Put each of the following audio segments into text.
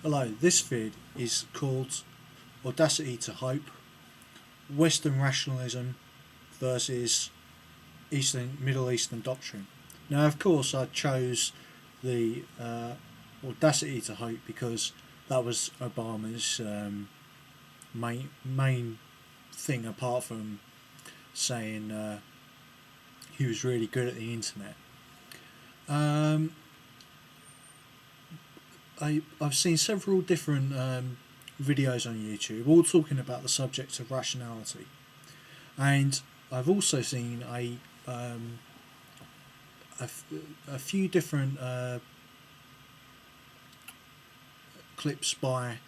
Hello, this vid is called Audacity to Hope, Western Rationalism versus Middle Eastern Doctrine. Now, of course, I chose the Audacity to Hope because that was Obama's main thing, apart from saying he was really good at the internet. I've seen several different videos on YouTube, all talking about the subject of rationality, and I've also seen a few different clips by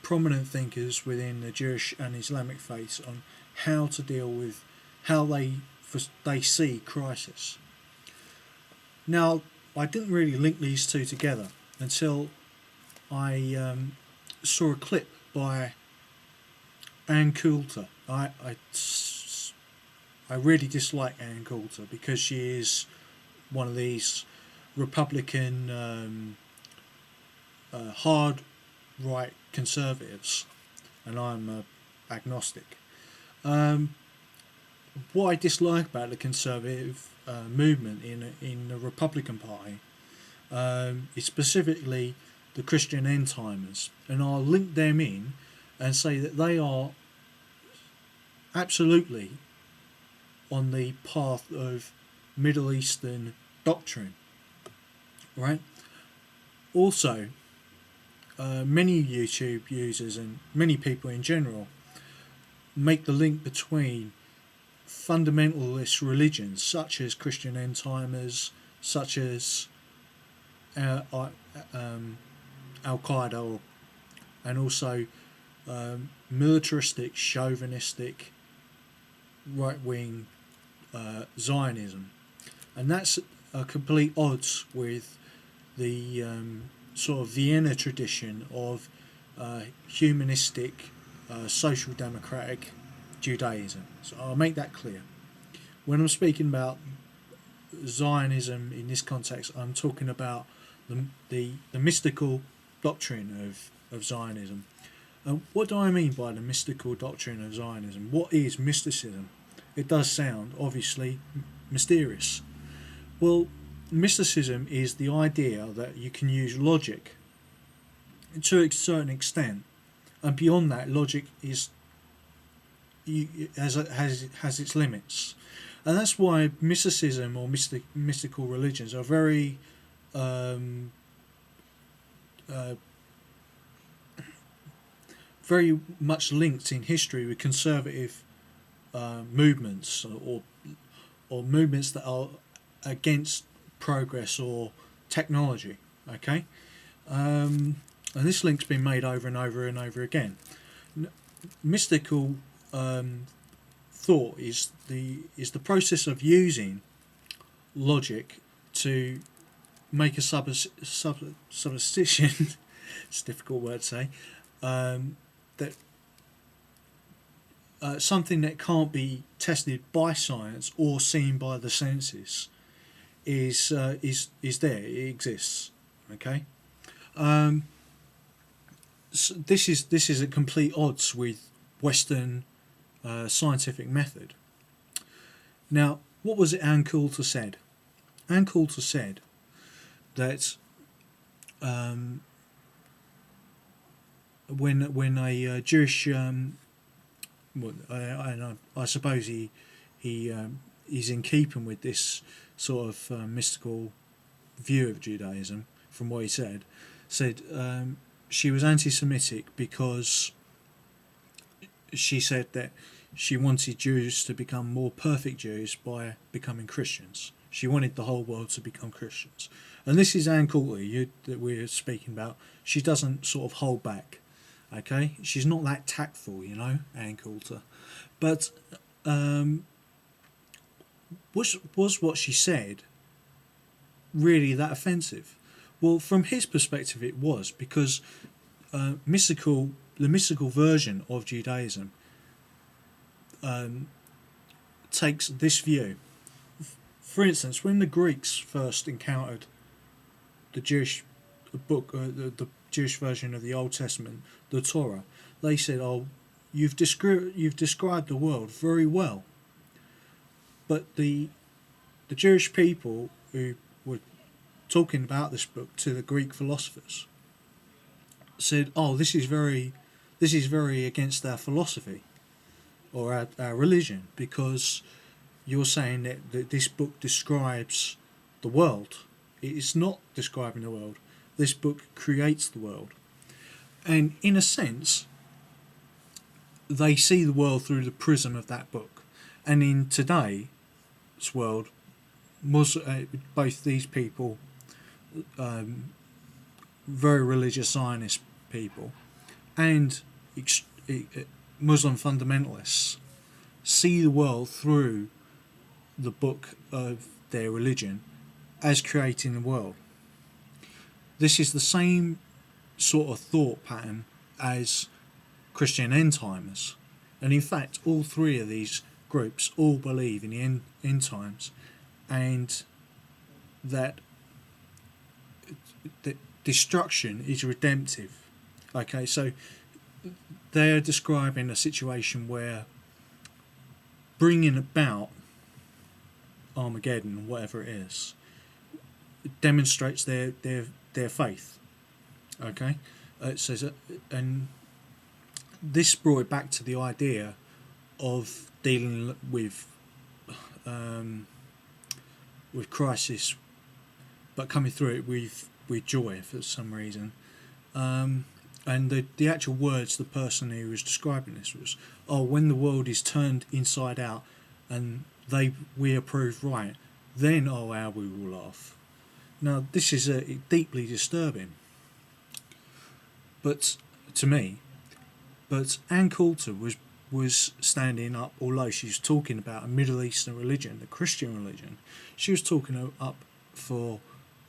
prominent thinkers within the Jewish and Islamic faiths on how to deal with how they see crisis. Now, I didn't really link these two together until I saw a clip by Ann Coulter. I really dislike Ann Coulter because she is one of these Republican hard right conservatives, and I'm agnostic. What I dislike about the conservative movement in the Republican Party is specifically the Christian end timers, and I'll link them in and say that they are absolutely on the path of Middle Eastern doctrine, right? Also, many YouTube users and many people in general make the link between fundamentalist religions such as Christian end timers, such as Al Qaeda, and also militaristic, chauvinistic, right wing Zionism, and that's a complete odds with the sort of Vienna tradition of humanistic, social democratic Judaism. So I'll make that clear. When I'm speaking about Zionism in this context, I'm talking about the mystical doctrine of Zionism. What do I mean by the mystical doctrine of Zionism? What is mysticism? It does sound, obviously, mysterious. Well, mysticism is the idea that you can use logic to a certain extent, and beyond that, logic has its limits, and that's why mysticism or mystical religions are very very much linked in history with conservative movements or movements that are against progress or technology. Okay, and this link's been made over and over and over again. Mystical thought is the process of using logic to make a supposition. It's a difficult word to say. That something that can't be tested by science or seen by the senses is there. It exists. Okay. So this is at complete odds with Western scientific method. Now, what was it Ann Coulter said? Ann Coulter said that when a Jewish I suppose he is in keeping with this sort of mystical view of Judaism, from what he said she was anti-Semitic because she said that she wanted Jews to become more perfect Jews by becoming Christians. She wanted the whole world to become Christians. And this is Ann Coulter that we're speaking about. She doesn't sort of hold back. Okay? She's not that tactful, Ann Coulter. But was what she said really that offensive? Well, from his perspective it was, because the mystical version of Judaism takes this view. For instance, when the Greeks first encountered the Jewish book, the Jewish version of the Old Testament, the Torah, they said, "Oh, you've described the world very well," but the Jewish people who were talking about this book to the Greek philosophers said, "Oh, this is very against our philosophy or our religion, because you're saying that this book describes the world. It is not describing the world. This book creates the world." And in a sense, they see the world through the prism of that book. And in today's world, both these people, very religious Zionist people, and Muslim fundamentalists, see the world through the book of their religion as creating the world. This is the same sort of thought pattern as Christian end-timers. And in fact, all three of these groups all believe in the end times, and that destruction is redemptive. Okay, so they are describing a situation where bringing about Armageddon, whatever it is, demonstrates their faith. Okay, it says, and this brought it back to the idea of dealing with crisis, but coming through it with joy for some reason. And the actual words the person who was describing this was, "Oh, when the world is turned inside out and we approve right, then how we will laugh." Now this is deeply disturbing, but to me. But Ann Coulter was standing up, although she was talking about a Middle Eastern religion, a Christian religion. She was talking up for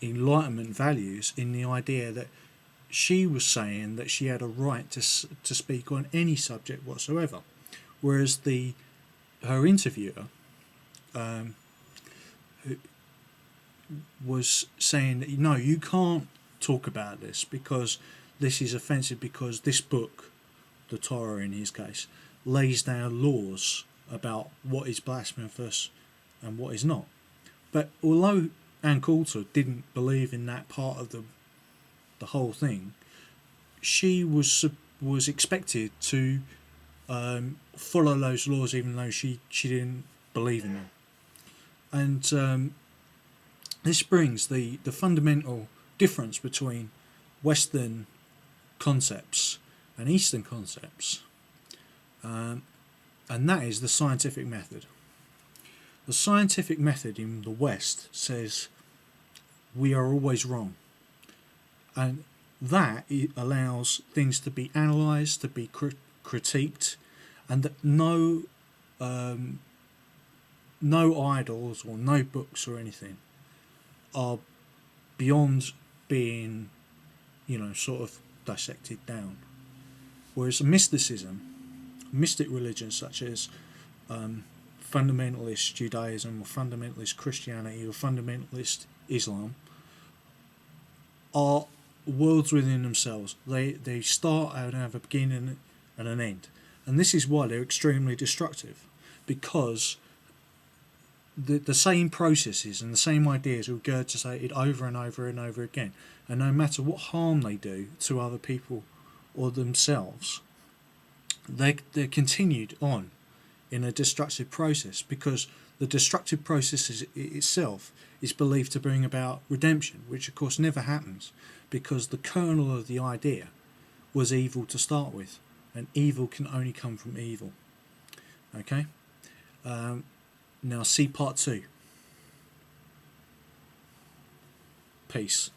Enlightenment values, in the idea that she was saying that she had a right to speak on any subject whatsoever, whereas her interviewer was saying that no, you can't talk about this because this is offensive, because this book, the Torah in his case, lays down laws about what is blasphemous and what is not. But although Ann Coulter didn't believe in that part of the whole thing, she was expected to follow those laws, even though she didn't believe in them. And this brings the fundamental difference between Western concepts and Eastern concepts, and that is the scientific method. The scientific method in the West says we are always wrong, and that allows things to be analysed, to be critiqued, and that no idols or no books or anything are beyond being, sort of dissected down. Whereas mysticism, mystic religions such as fundamentalist Judaism or fundamentalist Christianity or fundamentalist Islam, are worlds within themselves. They start and have a beginning and an end. And this is why they're extremely destructive, because the same processes and the same ideas are regurgitated over and over and over again. And no matter what harm they do to other people or themselves, they're continued on in a destructive process, because the destructive process itself is believed to bring about redemption, which of course never happens, because the kernel of the idea was evil to start with, and evil can only come from evil. Okay? Now see part 2. Peace.